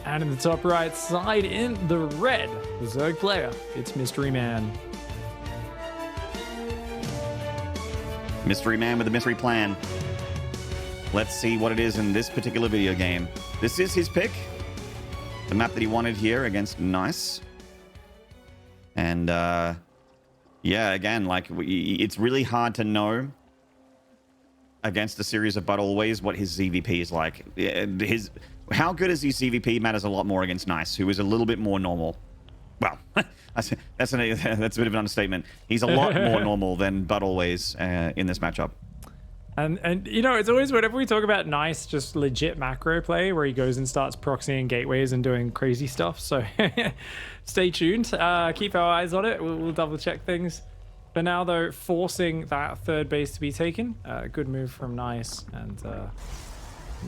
And in the top right side, in the red, the Zerg player, it's MysteryMan. MysteryMan with a mystery plan. Let's see what it is in this particular video game. This is his pick. The map that he wanted here against Nice. And, yeah, again, like, it's really hard to know against a series of But Always what his ZVP is like. How good is his ZVP matters a lot more against Nice, who is a little bit more normal. Well, that's a bit of an understatement. He's a lot more normal than But Always in this matchup. And you know, it's always whenever we talk about Nice, just legit macro play where he goes and starts proxying gateways and doing crazy stuff. So stay tuned. Keep our eyes on it. We'll double check things. For now, though, forcing that third base to be taken. Good move from Nice. And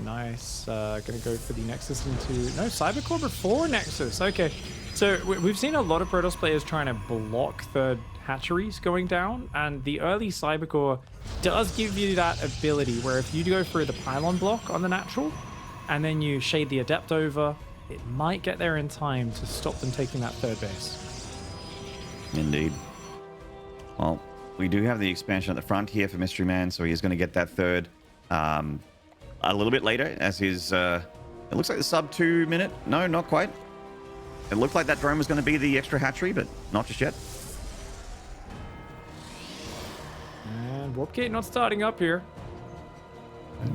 Nice going to go for the Nexus into... No, Cybercore before Nexus. Okay. So we've seen a lot of Protoss players trying to block third hatcheries going down, and the early Cybercore does give you that ability where if you go through the pylon block on the natural and then you shade the Adept over, it might get there in time to stop them taking that third base. Indeed. Well, we do have the expansion at the front here for MysteryMan, so he is going to get that third a little bit later as his... it looks like the sub 2 minute. No, not quite. It looked like that drone was going to be the extra hatchery, but not just yet. And Warp Gate not starting up here.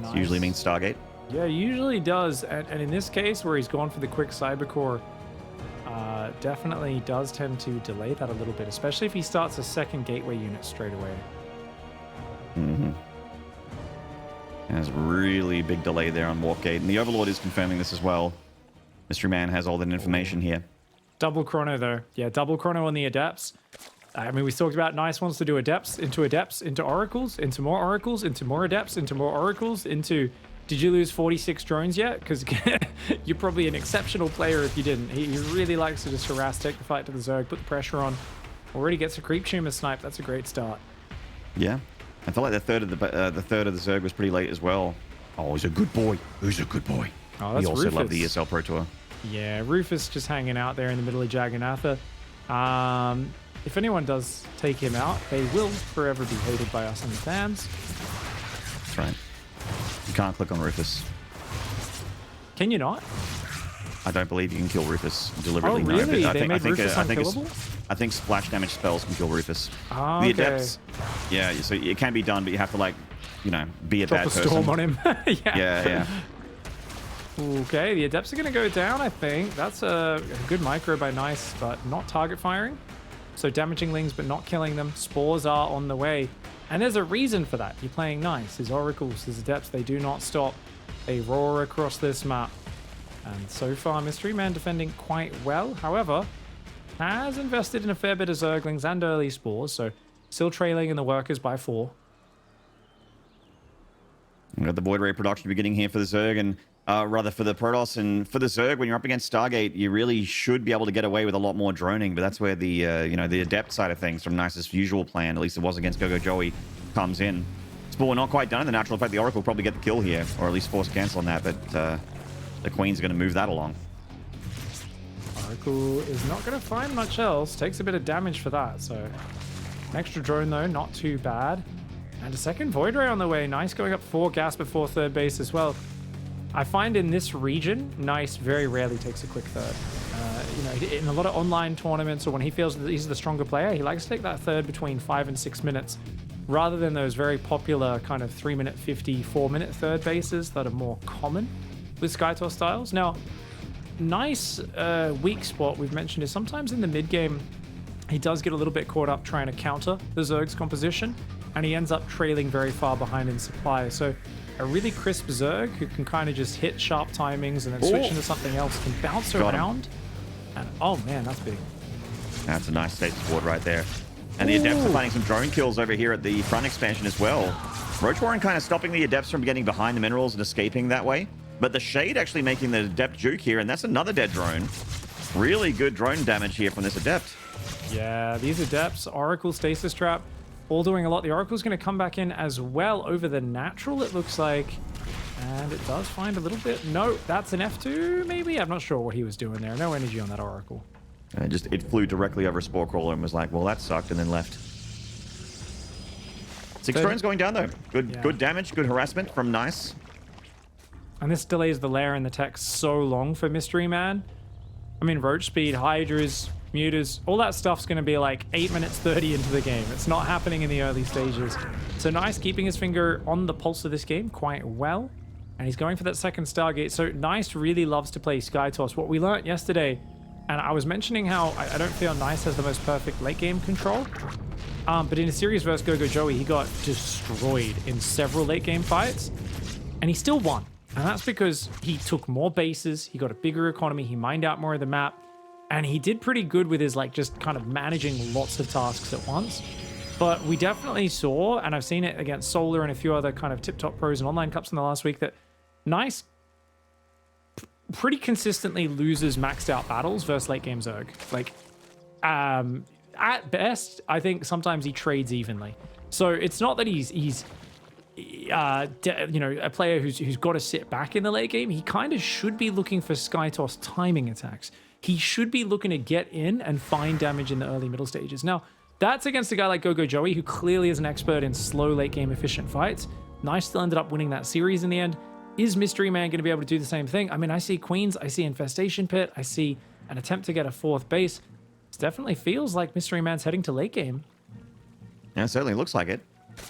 Nice. Usually means Stargate. Yeah, usually does. And in this case, where he's gone for the quick Cybercore, definitely does tend to delay that a little bit, especially if he starts a second gateway unit straight away. Mm-hmm. There's a really big delay there on Warp Gate, and the Overlord is confirming this as well. MysteryMan has all that information here. Double chrono, though. Yeah, double chrono on the Adepts. I mean, we talked about Nice wants to do Adepts, into Oracles, into more Oracles, into more Adepts, into more Oracles, into... Did you lose 46 drones yet? Because you're probably an exceptional player if you didn't. He really likes to just harass, take the fight to the Zerg, put the pressure on. Already gets a creep tumor snipe. That's a great start. Yeah. I felt like the third of the Zerg was pretty late as well. Oh, he's a good boy. He's a good boy. Oh, that's he also Rufus. loved the ESL Pro Tour. Yeah, Rufus just hanging out there in the middle of Jagannatha. If anyone does take him out, they will forever be hated by us and the fans. That's right. You can't click on Rufus. Can you not? I don't believe you can kill Rufus deliberately. Oh, really? No, They made Rufus unkillable? I think splash damage spells can kill Rufus. Oh, the okay. Adepts, yeah, so it can be done, but you have to, like, you know, be a Drop bad a person. storm on him. Yeah. Okay, the Adepts are going to go down, I think. That's a good micro by Nice, but not target firing. So damaging Lings, but not killing them. Spores are on the way. And there's a reason for that. You're playing Nice. His Oracles, his Adepts, they do not stop. They roar across this map. And so far, MysteryMan defending quite well. However, has invested in a fair bit of Zerglings and early Spores, so still trailing in the workers by 4. We've got the Void Ray production beginning here for the Zerg, and rather for the Protoss. And for the Zerg, when you're up against Stargate, you really should be able to get away with a lot more droning, but that's where the you know, the Adept side of things from Nice's usual plan, at least it was against Gogo Joey, comes in. Spore not quite done in the natural. In fact, the Oracle will probably get the kill here, or at least force a cancel on that, but the Queen's going to move that along. Oracle is not going to find much else. Takes a bit of damage for that, so... An extra drone, though, not too bad. And a second Void Ray on the way. Nice going up 4 gas before third base as well. I find in this region, Nice very rarely takes a quick third. You know, in a lot of online tournaments, or when he feels that he's the stronger player, he likes to take that third between 5 and 6 minutes, rather than those very popular kind of 3-minute 50, 4-minute third bases that are more common with Skytor styles. Now, Nice weak spot we've mentioned is sometimes in the mid game, he does get a little bit caught up trying to counter the Zerg's composition, and he ends up trailing very far behind in supply. So a really crisp Zerg who can kind of just hit sharp timings and then switch into something else, can bounce around. And oh man, that's big. That's a nice state support right there. And the Adepts are finding some drone kills over here at the front expansion as well. Roach Warren kind of stopping the Adepts from getting behind the minerals and escaping that way. But the Shade actually making the Adept juke here, and that's another dead drone. Really good drone damage here from this Adept. Yeah, these Adepts, Oracle, Stasis Trap, all doing a lot. The Oracle's going to come back in as well over the natural, it looks like. And it does find a little bit. No, that's an F2 maybe? I'm not sure what he was doing there. No energy on that Oracle. It flew directly over a Spore Crawler and was like, well, that sucked, and then left. 6 drones going down, though. Good damage, good harassment from Nice. And this delays the lair and the tech so long for MysteryMan. I mean, roach speed, hydras, mutas, all that stuff's going to be like 8 minutes 30 into the game. It's not happening in the early stages. So Nice keeping his finger on the pulse of this game quite well. And he's going for that second Stargate. So Nice really loves to play Sky Toss. What we learned yesterday, and I was mentioning how I don't feel Nice has the most perfect late game control. But in a series versus Gogo Joey, he got destroyed in several late game fights. And he still won. And that's because he took more bases, he got a bigger economy, he mined out more of the map, and he did pretty good with his like just kind of managing lots of tasks at once. But we definitely saw, and I've seen it against Solar and a few other kind of tip-top pros and online cups in the last week, that Nice pretty consistently loses maxed out battles versus late game Zerg. Like, at best, I think sometimes he trades evenly. So it's not that he's you know, a player who's got to sit back in the late game. He kind of should be looking for Sky Toss timing attacks. He should be looking to get in and find damage in the early middle stages. Now, that's against a guy like Gogo Joey, who clearly is an expert in slow late game efficient fights. Nice still ended up winning that series in the end. Is MysteryMan going to be able to do the same thing? I mean, I see Queens, I see Infestation Pit, I see an attempt to get a 4th base. It definitely feels like MysteryMan's heading to late game. Yeah, it certainly looks like it.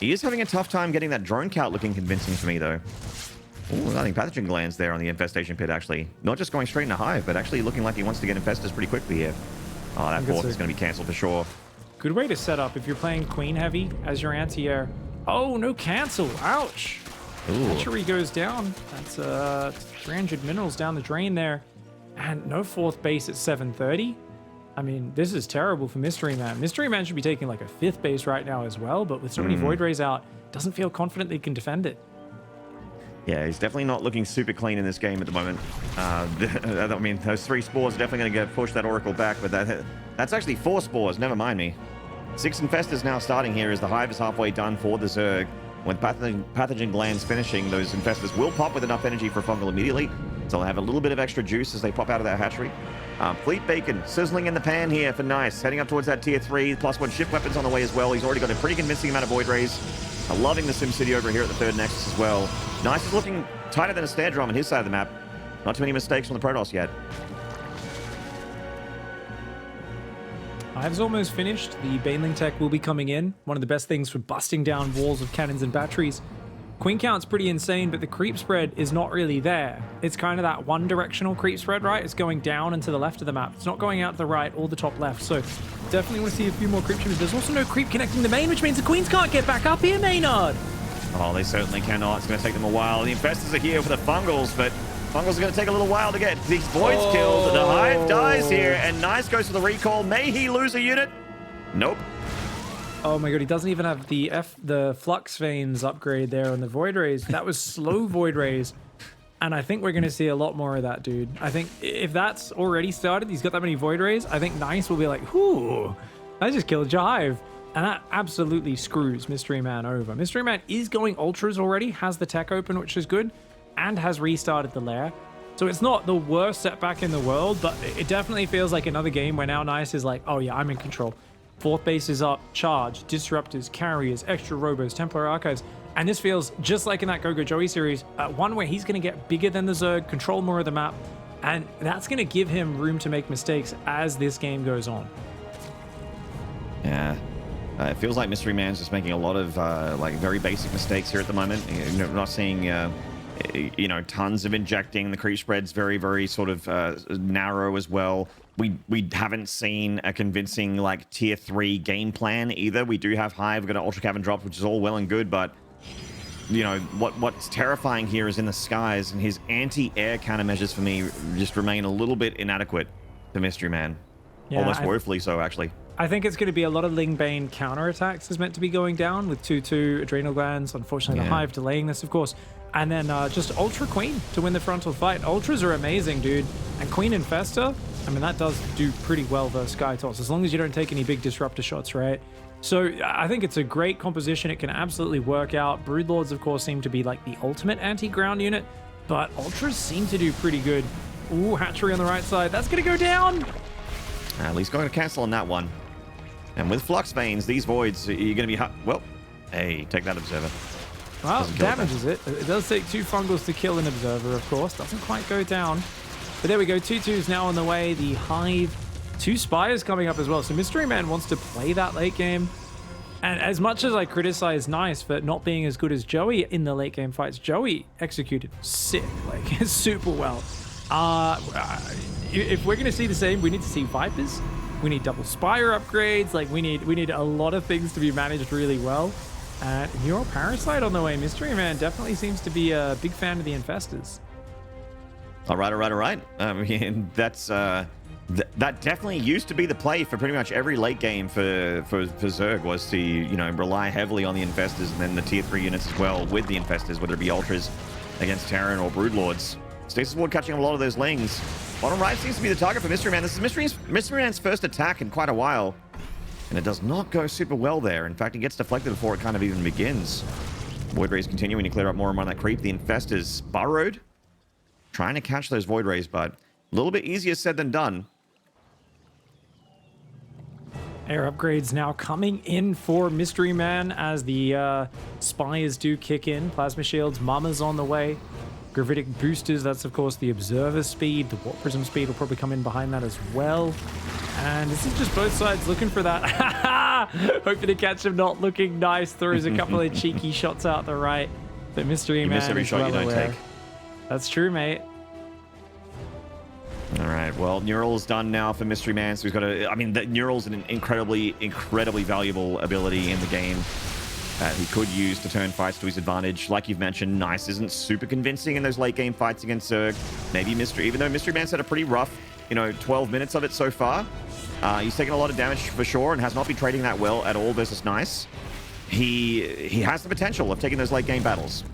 He is having a tough time getting that drone count looking convincing for me, though. Ooh, I think Pathogen Glands there on the Infestation Pit, actually. Not just going straight into Hive, but actually looking like he wants to get Infestors pretty quickly here. Oh, that 4th is going to be cancelled for sure. Good way to set up if you're playing Queen heavy as your anti-air. Oh, no cancel. Ouch. Hatchery goes down. That's 300 minerals down the drain there. And no 4th base at 730. I mean, this is terrible for MysteryMan. MysteryMan should be taking like a 5th base right now as well, but with so many Void Rays out, doesn't feel confident that he can defend it. Yeah, he's definitely not looking super clean in this game at the moment. I mean, those 3 spores are definitely going to push that Oracle back, but that's actually 4 spores, never mind me. 6 Infestors now starting here as the Hive is halfway done for the Zerg. When Pathogen Glands finishing, those Infestors will pop with enough energy for Fungal immediately, so they'll have a little bit of extra juice as they pop out of that hatchery. Fleet Bacon sizzling in the pan here for Nice, heading up towards that tier 3, +1 ship weapons on the way as well. He's already got a pretty convincing amount of Void Rays. Loving the SimCity over here at the 3rd Nexus as well. Nice is looking tighter than a snare drum on his side of the map. Not too many mistakes from the Protoss yet. Hive's almost finished. The Baneling tech will be coming in. One of the best things for busting down walls of cannons and batteries. Queen count's pretty insane, but the creep spread is not really there. It's kind of that one-directional creep spread, right? It's going down and to the left of the map. It's not going out to the right or the top left, so definitely want to see a few more creep ships. There's also no creep connecting the main, which means the Queens can't get back up here, Maynard. Oh, they certainly cannot. It's going to take them a while. The Infestors are here for the Fungals, but Fungals are going to take a little while to get these Voids killed. The Hive dies here, and Nice goes for the recall. May he lose a unit? Nope. Oh my god, he doesn't even have the Flux Veins upgrade there on the Void Rays. That was slow Void Rays. And I think we're going to see a lot more of that, dude. I think if that's already started, he's got that many Void Rays, I think Nice will be like, whoo, I just killed your Hive. And that absolutely screws MysteryMan over. MysteryMan is going Ultras already, has the tech open, which is good, and has restarted the lair. So it's not the worst setback in the world, but it definitely feels like another game where now Nice is like, oh yeah, I'm in control. 4th base is up, charge, disruptors, carriers, extra robos, Templar archives. And this feels just like in that Gogo Joey series, one where he's going to get bigger than the Zerg, control more of the map, and that's going to give him room to make mistakes as this game goes on. Yeah. It feels like MysteryMan's just making a lot of like very basic mistakes here at the moment. We're not seeing tons of injecting. The creep spread's very, very sort of narrow as well. We haven't seen a convincing like tier 3 game plan either. We do have Hive, we've got an Ultra Cavern drop, which is all well and good, but you know what's terrifying here is in the skies, and his anti-air countermeasures for me just remain a little bit inadequate to MysteryMan. Yeah, almost woefully so, actually. I think it's going to be a lot of Lingbane counterattacks is meant to be going down with 2-2 Adrenal Glands. Unfortunately, the Hive delaying this, of course. And then just Ultra Queen to win the frontal fight. Ultras are amazing, dude. And Queen Infestor, I mean, that does do pretty well versus Sky Toss, as long as you don't take any big disruptor shots, right? So I think it's a great composition. It can absolutely work out. Broodlords, of course, seem to be like the ultimate anti-ground unit, but Ultras seem to do pretty good. Ooh, hatchery on the right side. That's going to go down. At least going to cancel on that one. And with Flux Veins, these Voids, you're going to be... Well, hey, take that Observer. Well, damages it. It does take 2 fungals to kill an Observer, of course. Doesn't quite go down. But there we go. 2-2's now on the way. The Hive, 2 Spires coming up as well. So MysteryMan wants to play that late game. And as much as I criticize Nice for not being as good as Joey in the late game fights, Joey executed sick, like super well. If we're going to see the same, we need to see Vipers. We need double Spire upgrades. Like we need a lot of things to be managed really well. And Neural Parasite on the way. MysteryMan definitely seems to be a big fan of the Infestors. All right. I mean, that's that definitely used to be the play for pretty much every late game for Zerg, was to, you know, rely heavily on the Infestors and then the tier 3 units as well with the Infestors, whether it be Ultras against Terran or Broodlords. Stasis Ward catching a lot of those lings. Bottom right seems to be the target for MysteryMan. This is MysteryMan's first attack in quite a while, and it does not go super well there. In fact, it gets deflected before it kind of even begins. Void Rays continuing to clear up more and more on that creep. The Infestors burrowed, trying to catch those Void Rays, but a little bit easier said than done. Air upgrades now coming in for MysteryMan as the Spires do kick in. Plasma Shields, Mama's on the way. Gravitic Boosters, that's of course the Observer speed. The Warp Prism speed will probably come in behind that as well. And this is just both sides looking for that. Hoping to catch him not looking nice. Throws a couple of cheeky shots out the right. But MysteryMan you miss every shot you don't take. That's true, mate. All right, well, Neural's done now for MysteryMan, so he's got to... I mean, Neural's an incredibly valuable ability in the game that he could use to turn fights to his advantage. Like you've mentioned, Nice isn't super convincing in those late game fights against Zerg. Maybe even though MysteryMan's had a pretty rough, 12 minutes of it so far, he's taken a lot of damage for sure and has not been trading that well at all versus Nice. He has the potential of taking those late game battles.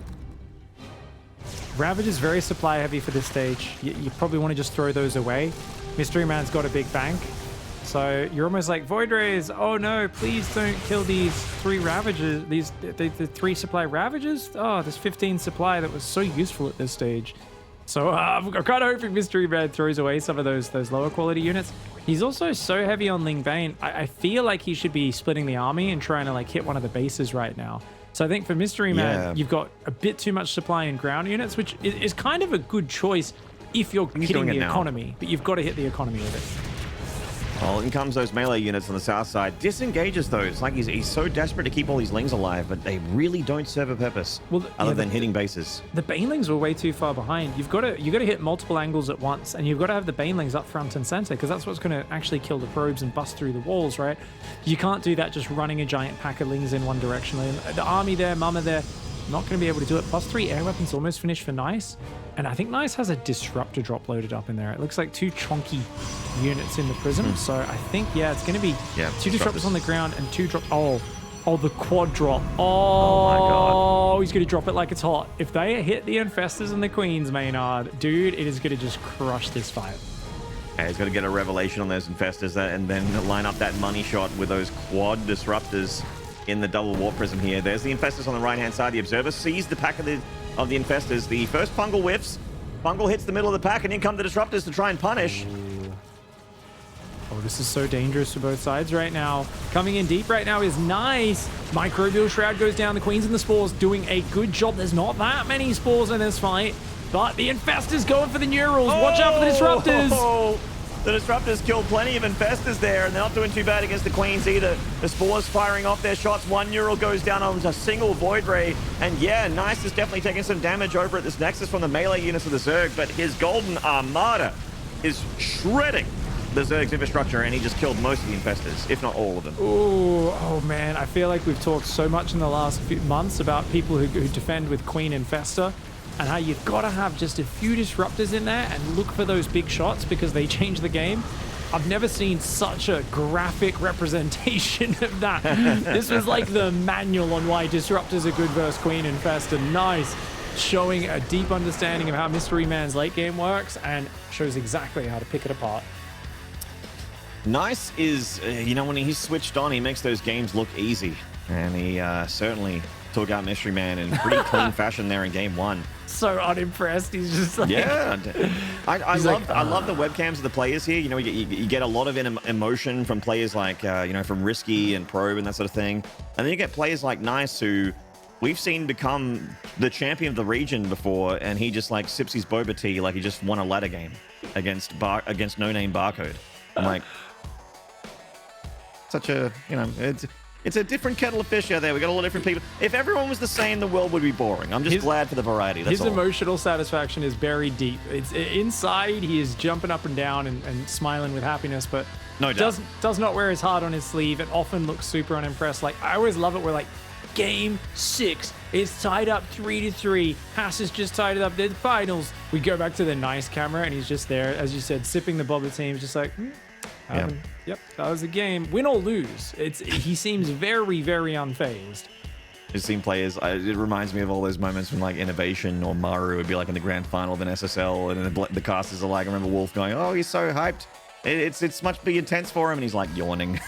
Ravage is very supply heavy for this stage. You probably want to just throw those away. MysteryMan's got a big bank. So you're almost like, Void Rays, oh no, please don't kill these 3 Ravages, the 3 supply Ravages? Oh, there's 15 supply that was so useful at this stage. So I'm kind of hoping MysteryMan throws away some of those lower quality units. He's also so heavy on Ling Bane. I feel like he should be splitting the army and trying to like hit one of the bases right now. So I think for MysteryMan, you've got a bit too much supply in ground units, which is kind of a good choice if you're hitting the economy, but you've got to hit the economy with it. Well, in comes those melee units on the south side. Disengages those. Like he's so desperate to keep all these lings alive, but they really don't serve a purpose other than hitting bases. The banelings were way too far behind. You've got to hit multiple angles at once, and you've got to have the banelings up front and center, because that's what's going to actually kill the probes and bust through the walls, right? You can't do that just running a giant pack of lings in one direction. The army there, Mama there, not going to be able to do it. +3 air weapons almost finished for Nice. And I think Nice has a Disruptor drop loaded up in there. It looks like 2 chonky units in the Prism. So I think, it's going to be 2 Disruptors on the ground and 2 drop. Oh, the quad drop. Oh my God. He's going to drop it like it's hot. If they hit the Infestors and the Queens, Maynard, dude, it is going to just crush this fight. Yeah, he's got to get a revelation on those Infestors and then line up that money shot with those quad Disruptors in the double Warp Prism here. There's the Infestors on the right-hand side. The Observer sees the pack of the Infestors. The first Fungal whiffs. Fungal hits the middle of the pack, and in come the Disruptors to try and punish. Oh, this is so dangerous for both sides right now. Coming in deep right now is Nice. Microbial Shroud goes down. The Queens and the Spores doing a good job. There's not that many Spores in this fight, but the Infestors going for the Neurals. Watch out for the Disruptors. The Disruptors killed plenty of Infestors there, and they're not doing too bad against the Queens either. The Spores firing off their shots. 1 Neural goes down on a single Void Ray. And yeah, Nice is definitely taking some damage over at this Nexus from the melee units of the Zerg, but his Golden Armada is shredding the Zerg's infrastructure, and he just killed most of the Infestors, if not all of them. Ooh, oh man, I feel like we've talked so much in the last few months about people who defend with Queen Infestor, and how you've got to have just a few Disruptors in there and look for those big shots because they change the game. I've never seen such a graphic representation of that. This was like the manual on why Disruptors are good versus Queen Infestor. Nice. Showing a deep understanding of how MysteryMan's late game works and shows exactly how to pick it apart. Nice is, when he's switched on, he makes those games look easy. And he certainly took out MysteryMan in pretty clean fashion there in game 1. So unimpressed. He's just like... Yeah. I love the webcams of the players here. You get a lot of emotion from players like, from Risky and Probe and that sort of thing. And then you get players like Nice, who we've seen become the champion of the region before, and he just like sips his boba tea like he just won a ladder game against No Name Barcode. I'm like... Such a, it's a different kettle of fish out there. We got a lot of different people. If everyone was the same, the world would be boring. I'm just glad for the variety. That's all. His emotional satisfaction is buried deep. It's inside. He is jumping up and down and smiling with happiness, but no doubt. does not wear his heart on his sleeve and often looks super unimpressed. Like, I always love it where, like, game 6, it's tied up 3-3. Haas has just tied it up. They're the finals. We go back to the Nice camera, and he's just there, as you said, sipping the boba tea. He's just like, Yep, that was the game. Win or lose. He seems very, very unfazed. I've seen players, it reminds me of all those moments when like Innovation or Maru would be like in the grand final of an SSL, and the casters are like, I remember Wolf going, oh, he's so hyped. It's much be intense for him, and he's like yawning.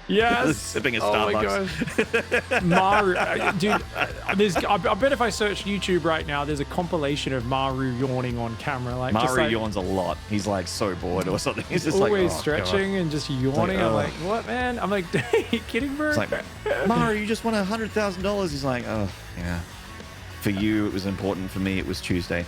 Yes. Sipping a Oh Starbucks. my gosh. Maru, dude, I bet if I search YouTube right now, there's a compilation of Maru yawning on camera. Like, Maru yawns a lot. He's like so bored or something. He's just always like, stretching and just yawning. I'm like, what, man? I'm like, are you kidding, bro? It's like, Maru, you just won $100,000. He's like, oh, yeah. For you, it was important. For me, it was Tuesday.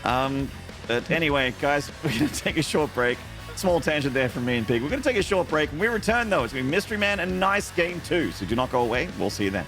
But anyway, guys, we're going to take a short break. Small tangent there from me and Pig. We're going to take a short break. When we return, though, it's going to be MysteryMan and Nice Game 2. So do not go away. We'll see you then.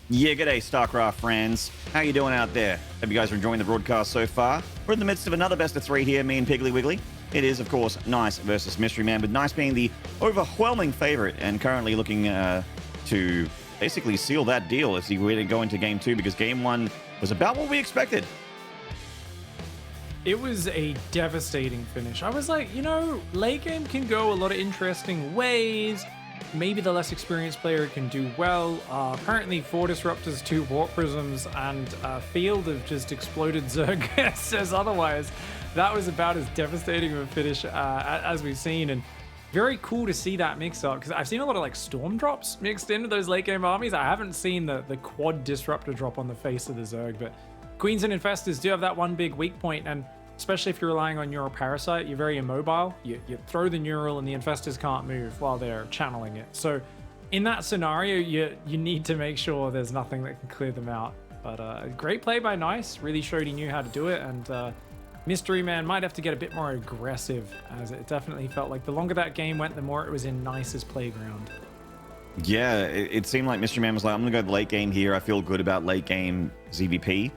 Yeah, g'day, StarCraft friends. How you doing out there? Hope you guys are enjoying the broadcast so far. We're in the midst of another best of 3 here, me and Piggly Wiggly. It is, of course, Nice versus MysteryMan, with Nice being the overwhelming favorite and currently looking to basically seal that deal as he were to go into Game 2, because Game 1 was about what we expected. It was a devastating finish. I was like, you know, late game can go a lot of interesting ways. Maybe the less experienced player can do well. Apparently 4 Disruptors, 2 Warp Prisms, and a field of just exploded Zerg says otherwise. That was about as devastating of a finish as we've seen, and very cool to see that mix up, because I've seen a lot of like Storm Drops mixed into those late game armies. I haven't seen the quad Disruptor drop on the face of the Zerg, but Queens and Infestors do have that one big weak point, and especially if you're relying on Neural Parasite, you're very immobile. You throw the Neural and the Infestors can't move while they're channeling it. So in that scenario, you need to make sure there's nothing that can clear them out. But great play by Nice, really showed he knew how to do it, and MysteryMan might have to get a bit more aggressive, as it definitely felt like the longer that game went, the more it was in Nice's playground. Yeah, it seemed like MysteryMan was like, I'm going to go late game here. I feel good about late game ZVP.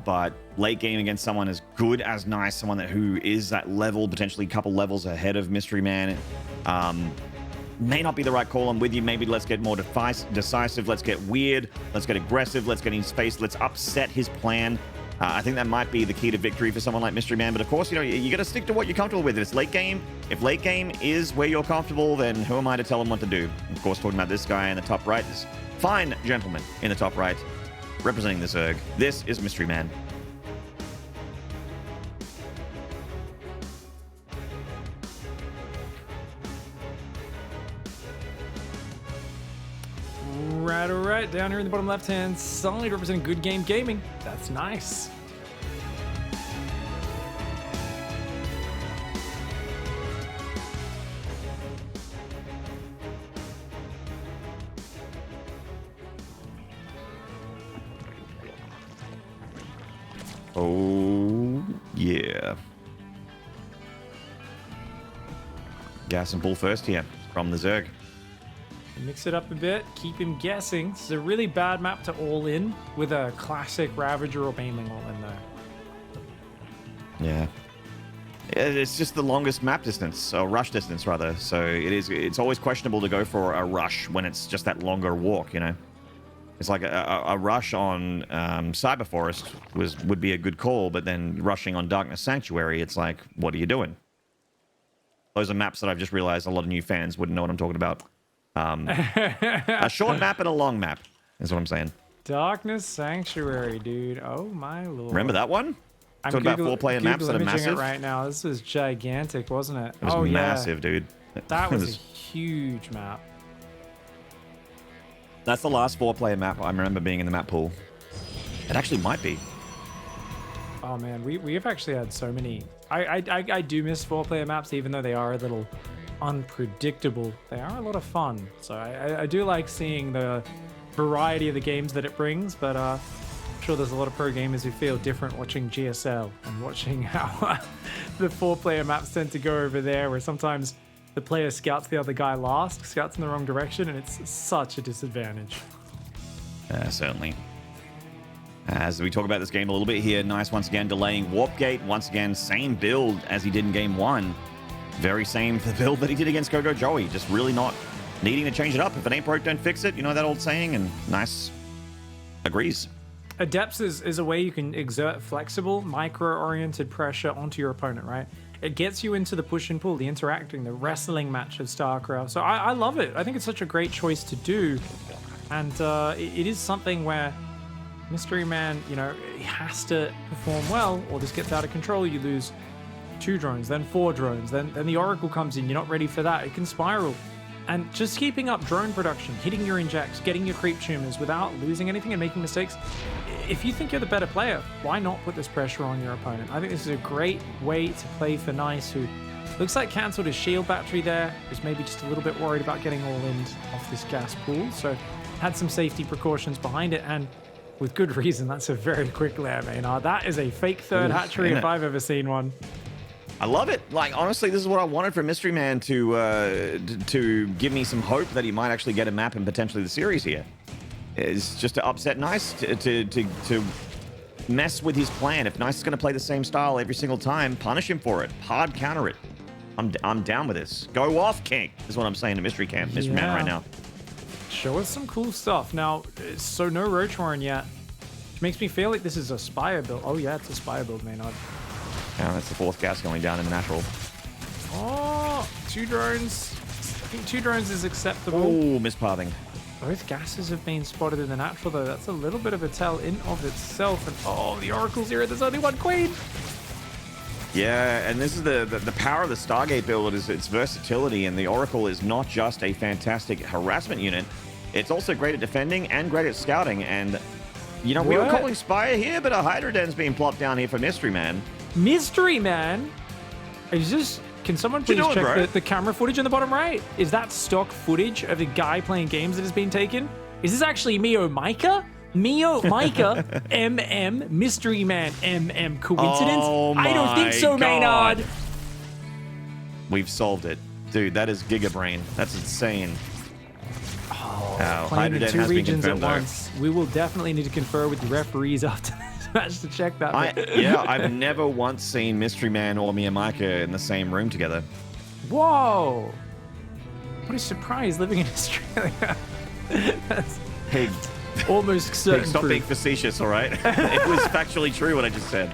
But late game against someone as good as Nice, someone who is that level, potentially a couple levels ahead of MysteryMan, may not be the right call. I'm with you. Maybe let's get more decisive. Let's get weird. Let's get aggressive. Let's get in space. Let's upset his plan. I think that might be the key to victory for someone like MysteryMan. But of course, you know, you got to stick to what you're comfortable with. If it's late game, if late game is where you're comfortable, then who am I to tell him what to do? Of course, talking about this guy in the top right, this fine gentleman in the top right, representing the Zerg. This is MysteryMan. All right, down here in the bottom left-hand side, representing Good Game Gaming. That's Nice. Oh, yeah. Gas and pull first here from the Zerg. Mix it up a bit, keep him guessing. This is a really bad map to all in with a classic Ravager or Baneling all in there. Yeah. It's just the longest map distance, or rush distance rather. So it's always questionable to go for a rush when it's just that longer walk, you know? It's like a rush on Cyber Forest would be a good call, but then rushing on Darkness Sanctuary, it's like, what are you doing? Those are maps that I've just realized a lot of new fans wouldn't know what I'm talking about. A short map and a long map is what I'm saying. Darkness Sanctuary, dude. Oh my lord. Remember that one? I'm talking about 4-player maps that are massive. It right now. This was gigantic, wasn't it? It was massive, dude. That was a huge map. That's the last 4-player map I remember being in the map pool. It actually might be. Oh man, we've actually had so many. I do miss 4-player maps, even though they are a little unpredictable. They are a lot of fun. So I do like seeing the variety of the games that it brings, but I'm sure there's a lot of pro gamers who feel different watching GSL and watching how the 4-player maps tend to go over there, where sometimes the player scouts the other guy last, scouts in the wrong direction, and it's such a disadvantage. Certainly. As we talk about this game a little bit here, Nice once again delaying Warp Gate. Once again, same build as he did in Game 1. Very same for the build that he did against Go-Go Joey. Just really not needing to change it up. If it ain't broke, don't fix it. You know that old saying, and Nice agrees. Adepts is a way you can exert flexible, micro-oriented pressure onto your opponent, right? It gets you into the push and pull, the interacting, the wrestling match of StarCraft. So I love it. I think it's such a great choice to do. And it is something where MysteryMan, you know, he has to perform well, or this gets out of control. You lose 2 drones, then 4 drones, then the Oracle comes in. You're not ready for that. It can spiral. And just keeping up drone production, hitting your injects, getting your creep tumors without losing anything and making mistakes. If you think you're the better player, why not put this pressure on your opponent? I think this is a great way to play for Nice, who looks like cancelled his shield battery there. Was maybe just a little bit worried about getting all in off this gas pool. So had some safety precautions behind it, and with good reason. That's a very quick layer, Maynard. That is a fake third hatchery if I've ever seen one. I love it. Like, honestly, this is what I wanted from MysteryMan to give me some hope that he might actually get a map and potentially the series here. is just to upset Nice, to mess with his plan. If Nice is going to play the same style every single time, punish him for it. Hard counter it. I'm down with this. Go off, King, is what I'm saying to Mystery Man right now. Show us some cool stuff. Now, so no Roach Warren yet. Which makes me feel like this is a Spire build. Oh yeah, it's a Spire build, Maynard. Yeah, that's the 4th gas going down in the natural. Oh, 2 drones. I think 2 drones is acceptable. Oh, mispathing. Both gases have been spotted in the natural, though. That's a little bit of a tell in of itself. And oh, the Oracle's here. There's only 1 queen. Yeah, and this is the power of the Stargate build is its versatility, and the Oracle is not just a fantastic harassment unit. It's also great at defending and great at scouting. And, you know, we were calling Spire here, but a Hydra Den's being plopped down here for Mystery Man. Mystery Man? Is this... Can someone please check the camera footage in the bottom right? Is that stock footage of a guy playing games that has been taken? Is this actually Mio Micah? Mio Micah, MM, Mystery Man, MM. Coincidence? Oh I don't think so, Maynard. We've solved it. Dude, that is Gigabrain. That's insane. Oh, playing in 2 regions at once. We will definitely need to confer with the referees after this match to check that. I've never once seen Mystery Man or Mia Micah in the same room together. Whoa! What a surprise living in Australia. That's Hey, almost certain. Stop being facetious, all right? It was factually true what I just said.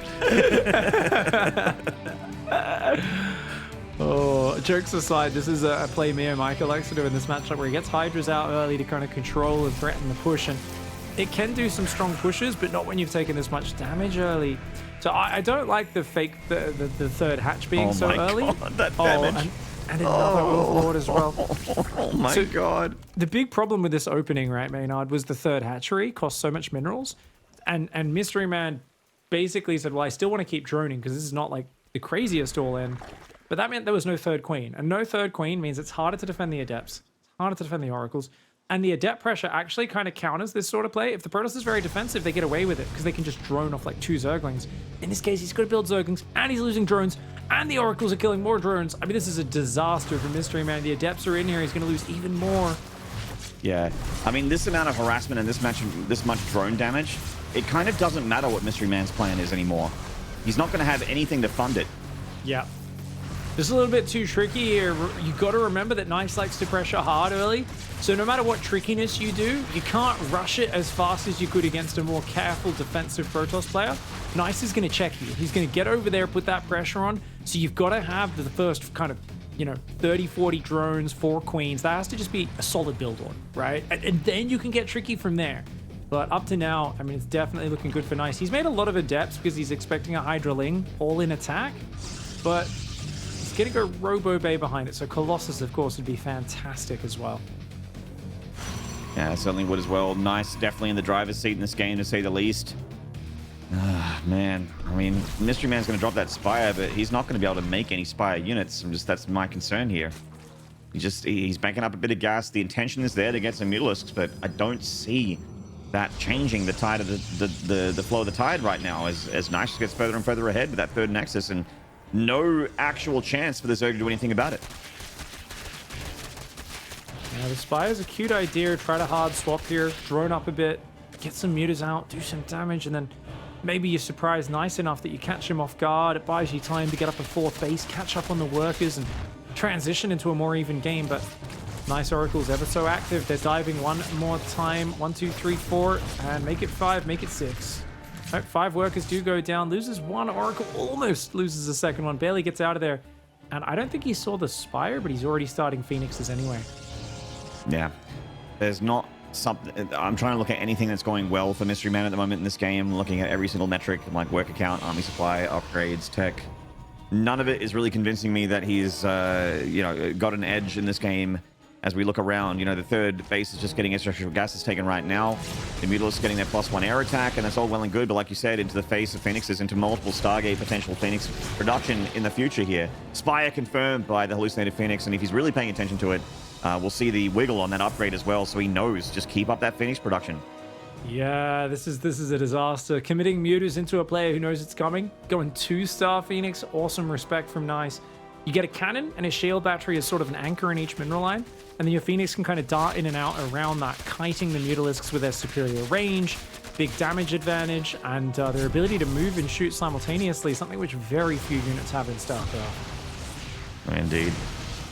Oh, jokes aside, this is a play Mio Micah likes to do in this matchup where he gets Hydras out early to kind of control and threaten the push, and it can do some strong pushes, but not when you've taken this much damage early. So I don't like the the 3rd hatch being so early. God, that damage. And another overlord as well. Oh my God. The big problem with this opening, right, Maynard, was the 3rd hatchery cost so much minerals, and Mystery Man basically said, well, I still want to keep droning because this is not like the craziest all in. But that meant there was no 3rd queen. And no 3rd queen means it's harder to defend the Adepts. It's harder to defend the Oracles. And the Adept pressure actually kind of counters this sort of play. If the Protoss is very defensive, they get away with it because they can just drone off like 2 Zerglings. In this case, he's got to build Zerglings and he's losing drones and the Oracles are killing more drones. I mean, this is a disaster for Mystery Man. The Adepts are in here. He's going to lose even more. Yeah. I mean, this amount of harassment and this much drone damage, it kind of doesn't matter what Mystery Man's plan is anymore. He's not going to have anything to fund it. Yeah. Just a little bit too tricky here. You got to remember that Nice likes to pressure hard early. So no matter what trickiness you do, you can't rush it as fast as you could against a more careful defensive Protoss player. Nice is going to check you. He's going to get over there, put that pressure on. So you've got to have the first kind of, 30, 40 drones, 4 queens. That has to just be a solid build on, right? And then you can get tricky from there. But up to now, I mean, it's definitely looking good for Nice. He's made a lot of Adepts because he's expecting a Hydraling all-in attack. But he's going to go Robo Bay behind it. So Colossus, of course, would be fantastic as well. Yeah, certainly would as well. Nice, definitely in the driver's seat in this game, to say the least. Man, I mean, Mystery Man's going to drop that Spire, but he's not going to be able to make any Spire units. That's my concern here. He's banking up a bit of gas. The intention is there to get some Mutalisks, but I don't see that changing the tide of the flow of the tide right now as Nice gets further and further ahead with that 3rd Nexus, and no actual chance for the Zerg to do anything about it. Yeah, the Spire's a cute idea. Try to hard swap here, drone up a bit, get some mutas out, do some damage, and then maybe you surprise Nice enough that you catch him off guard. It buys you time to get up a 4th base, catch up on the workers, and transition into a more even game. But Nice Oracle's ever so active. They're diving one more time. 1, 2, 3, 4, and make it 5, make it 6. Right, 5 workers do go down. Loses 1 Oracle, almost loses the 2nd one, barely gets out of there. And I don't think he saw the Spire, but he's already starting Phoenixes anyway. Yeah, there's not something. I'm trying to look at anything that's going well for Mystery Man at the moment in this game. Looking at every single metric, like worker count, army supply, upgrades, tech. None of it is really convincing me that he's, got an edge in this game. As we look around, the 3rd base is just getting extra gases taken right now. The Mutalisks getting their +1 air attack, and that's all well and good. But like you said, into the face of Phoenixes, into multiple Stargate potential Phoenix production in the future here. Spire confirmed by the hallucinated Phoenix, and if he's really paying attention to it, we'll see the wiggle on that upgrade as well, so he knows. Just keep up that Phoenix production. Yeah, this is a disaster. Committing mutas into a player who knows it's coming. Going 2-star Phoenix. Awesome respect from Nice. You get a cannon and a shield battery as sort of an anchor in each mineral line, and then your Phoenix can kind of dart in and out around that, kiting the Mutalisks with their superior range, big damage advantage, and their ability to move and shoot simultaneously, something which very few units have in StarCraft. Indeed.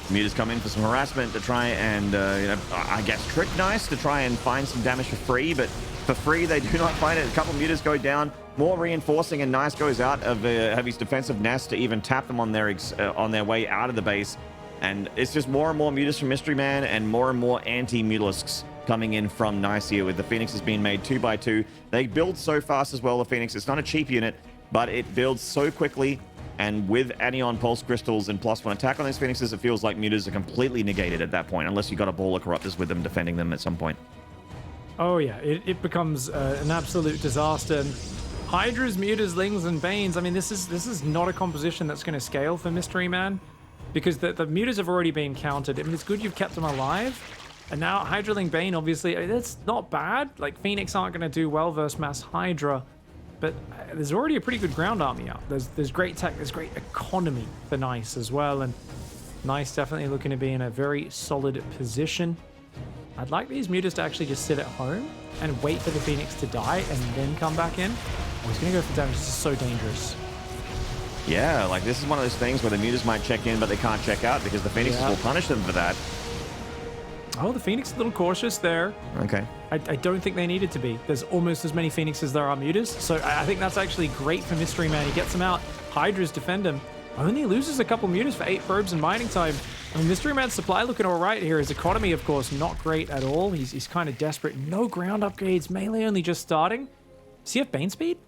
Mutas come in for some harassment to try and, I guess, trick Nice to try and find some damage for free, but for free they do not find it. A couple Mutas go down, more reinforcing, and Nice goes out of his defensive nest to even tap them on their way out of the base. And it's just more and more Mutas from MysteryMan and more anti-Mutalisks coming in from Nice here, with the Phoenixes being made 2 by 2. They build so fast as well, the Phoenix. It's not a cheap unit, but it builds so quickly. And with Anion Pulse Crystals and +1 attack on these Phoenixes, it feels like Mutas are completely negated at that point, unless you got a Ball of Corruptors with them defending them at some point. Oh yeah, it becomes an absolute disaster. And Hydras, Mutas, Lings, and Banes, I mean, this is not a composition that's going to scale for MysteryMan, because the Mutas have already been countered. I mean, it's good you've kept them alive. And now Hydraling Bane, obviously, that's not bad. Like, Phoenix aren't going to do well versus Mass Hydra. But there's already a pretty good ground army out. There's great tech, there's great economy for Nice as well, and Nice definitely looking to be in a very solid position. I'd like these Mutas to actually just sit at home and wait for the Phoenix to die and then come back in. Oh, he's going to go for damage. This is so dangerous. Yeah, like this is one of those things where the Mutas might check in, but they can't check out because the Phoenixes will punish them for that. Oh, the Phoenix is a little cautious there. Okay. I don't think they needed to be. There's almost as many Phoenixes as there are Mutas, so I think that's actually great for MysteryMan. He gets them out. Hydras defend him. Only loses a couple Mutas for 8 probes in mining time. I mean, MysteryMan's supply looking all right here. His economy, of course, not great at all. He's kind of desperate. No ground upgrades. Melee only just starting. Does he have Bane speed?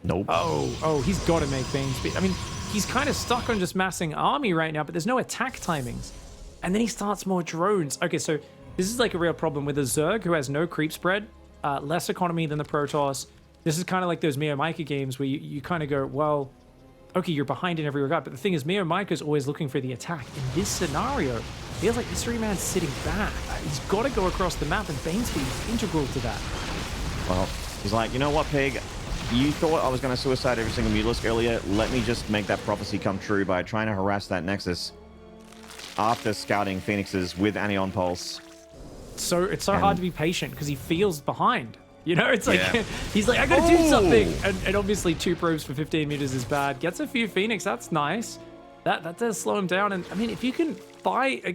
Nope. Oh, he's got to make Bane speed. I mean, he's kind of stuck on just massing army right now, but there's no attack timings. And then he starts more drones. Okay, so this is like a real problem with a Zerg who has no creep spread, less economy than the Protoss. This is kind of like those Mio Micah games where you kind of go, well, okay, you're behind in every regard. But the thing is, Mio Micah's always looking for the attack. In this scenario, it feels like MysteryMan's sitting back. He's got to go across the map, and Bane speed is integral to that. Well, he's like, you know what, Pig? You thought I was going to suicide every single Mutalisk earlier. Let me just make that prophecy come true by trying to harass that Nexus after scouting Phoenixes with Anion Pulse. So it's so hard to be patient because he feels behind. You know, it's like, he's like, I gotta do something. And obviously 2 probes for 15 meters is bad. Gets a few Phoenix, that's nice. That does slow him down. And I mean, if you can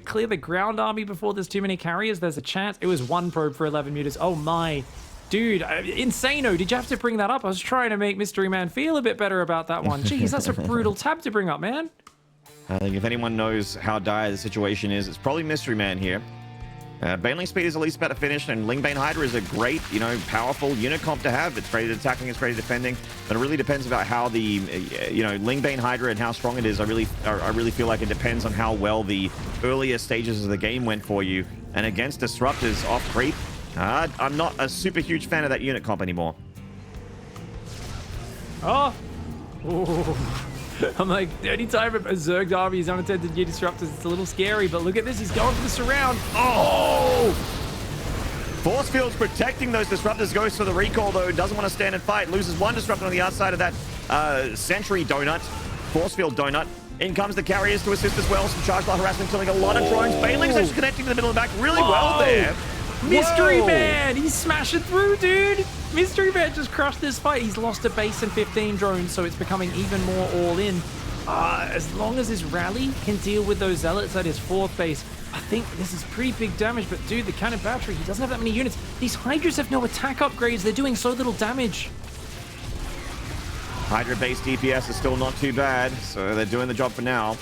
clear the ground army before there's too many carriers, there's a chance. It was 1 probe for 11 meters. Oh my. Dude, Insano, did you have to bring that up? I was trying to make MysteryMan feel a bit better about that one. Jeez, that's a brutal tab to bring up, man. I think if anyone knows how dire the situation is, it's probably MysteryMan here. Baneling speed is at least about to finish, and Lingbane Hydra is a great, powerful unit comp to have. It's great at attacking, it's great at defending, but it really depends about how the, Lingbane Hydra and how strong it is. I really feel like it depends on how well the earlier stages of the game went for you. And against Disruptors off creep, I'm not a super huge fan of that unit comp anymore. Oh! Ooh. I'm like, anytime a Zerg army is unattended near Disruptors, it's a little scary, but look at this, he's going for the surround. Oh! Force Field's protecting those Disruptors, goes for the recall though, doesn't want to stand and fight, loses 1 Disruptor on the outside of that Sentry Donut, Force Field Donut. In comes the carriers to assist as well, some charge blast harassment, killing a lot of drones. Baneling's actually connecting to the middle and back really well there. MysteryMan, he's smashing through, dude. MysteryMan just crushed this fight. He's lost a base and 15 drones, so it's becoming even more all in. As long as his rally can deal with those zealots at his 4th base, I think this is pretty big damage. But dude, the cannon battery, he doesn't have that many units. These Hydras have no attack upgrades. They're doing so little damage. Hydra-based DPS is still not too bad, so they're doing the job for now.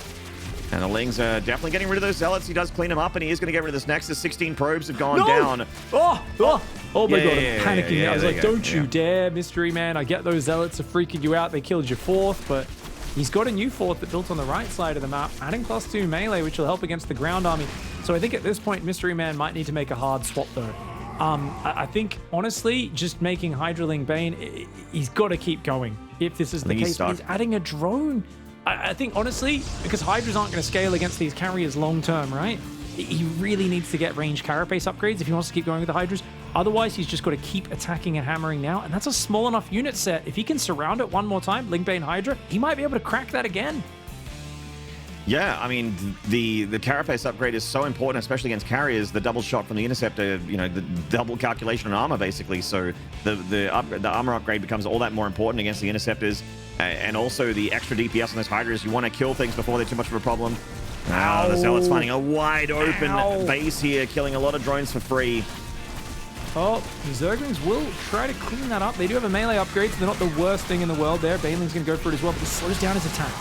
And the Lings are definitely getting rid of those Zealots. He does clean them up, and he is going to get rid of this Nexus. 16 probes have gone down. Oh my god, I'm panicking. I was like, don't you dare, MysteryMan. I get those Zealots are freaking you out. They killed your 4th, but he's got a new 4th that built on the right side of the map, adding +2 melee, which will help against the ground army. So I think at this point, MysteryMan might need to make a hard swap, though. I think, honestly, just making Hydraling Bane, he's got to keep going. If this is the case, he's adding a drone. I think, honestly, because Hydras aren't going to scale against these carriers long-term, right? He really needs to get range carapace upgrades if he wants to keep going with the Hydras. Otherwise, he's just got to keep attacking and hammering now, and that's a small enough unit set. If he can surround it one more time, Lingbane Hydra, he might be able to crack that again. Yeah, I mean, the carapace upgrade is so important, especially against carriers. The double shot from the interceptor, you know, the double calculation on armor, basically. So the armor upgrade becomes all that more important against the interceptors, and also the extra DPS on those Hydras. You want to kill things before they're too much of a problem. Now the Zealot's finding a wide open base here, killing a lot of drones for free. Oh, the Zerglings will try to clean that up. They do have a melee upgrade, so they're not the worst thing in the world there. Baneling's going to go for it as well, but this slows down his attack.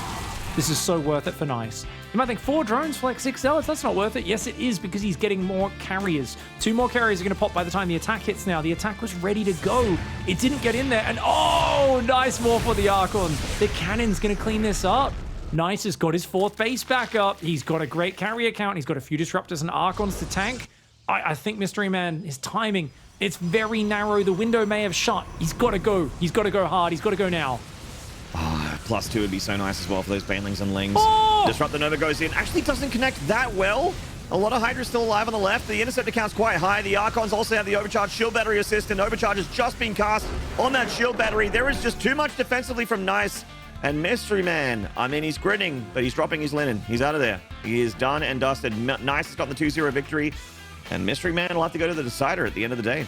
This is so worth it for Nice. You might think 4 drones for like 6 Zealots, that's not worth it. Yes, it is, because he's getting more carriers. 2 more carriers are going to pop by the time the attack hits now. The attack was ready to go. It didn't get in there, and oh, nice more for the Archon. The cannon's going to clean this up. Nice has got his 4th base back up. He's got a great carrier count. He's got a few Disruptors and Archons to tank. I think MysteryMan, his timing, it's very narrow. The window may have shut. He's got to go. He's got to go hard. He's got to go now. +2 would be so nice as well for those Banelings and Lings. Oh! Disrupt the Nova goes in. Actually doesn't connect that well. A lot of Hydra still alive on the left. The Interceptor count's quite high. The Archons also have the Overcharge Shield Battery assist, and Overcharge has just been cast on that Shield Battery. There is just too much defensively from Nice. And MysteryMan, I mean, he's grinning, but he's dropping his linen. He's out of there. He is done and dusted. Nice has got the 2-0 victory. And MysteryMan will have to go to the decider at the end of the day.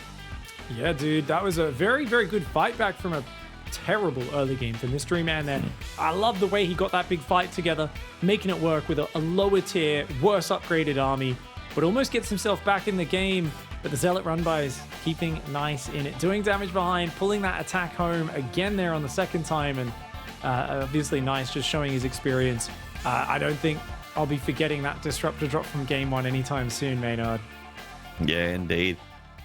Yeah, dude, that was a very, very good fight back from a terrible early game for MysteryMan then. I love the way he got that big fight together, making it work with a lower tier, worse upgraded army, but almost gets himself back in the game. But the Zealot run-by is keeping Nice in it, doing damage behind, pulling that attack home again there on the second time, and obviously Nice just showing his experience. I don't think I'll be forgetting that Disruptor drop from game 1 anytime soon, Maynard. Yeah, indeed.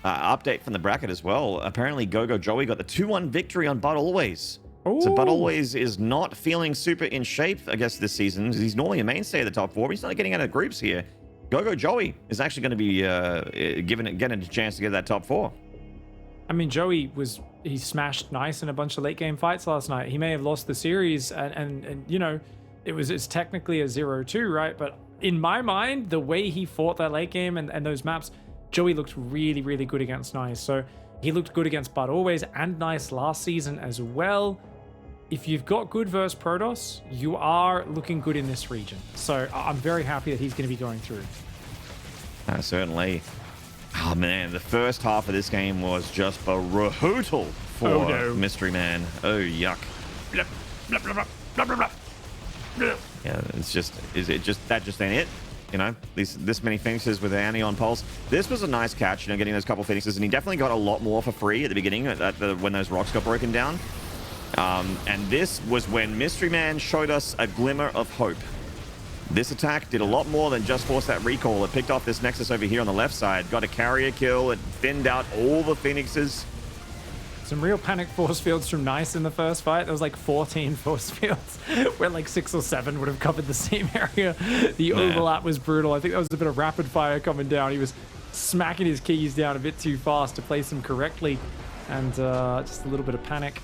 Update from the bracket as well. Apparently, Go-Go Joey got the 2-1 victory on Bud Always. Ooh. So Bud Always is not feeling super in shape, I guess, this season. He's normally a mainstay of the top 4, but he's not getting out of groups here. Go-Go Joey is actually going to be getting a chance to get that top 4. I mean, Joey he smashed Nice in a bunch of late game fights last night. He may have lost the series, and you know, it's technically a 0-2, right? But in my mind, the way he fought that late game and those maps, Joey looked really, really good against Nice. So he looked good against Bud Always and Nice last season as well. If you've got good versus Protoss, you are looking good in this region. So I'm very happy that he's going to be going through. Certainly. Oh man, the first half of this game was just brutal for MysteryMan. Oh yuck. Yeah, that just ain't it. You know, this many Phoenixes with the Anion Pulse. This was a nice catch, you know, getting those couple Phoenixes, and he definitely got a lot more for free at the beginning when those rocks got broken down. And this was when MysteryMan showed us a glimmer of hope. This attack did a lot more than just force that recall. It picked off this Nexus over here on the left side, got a carrier kill, it thinned out all the Phoenixes. Some real panic force fields from Nice in the first fight. There was like 14 force fields where like 6 or 7 would have covered the same area. The overlap was brutal. I think that was a bit of rapid fire coming down. He was smacking his keys down a bit too fast to place them correctly, and just a little bit of panic.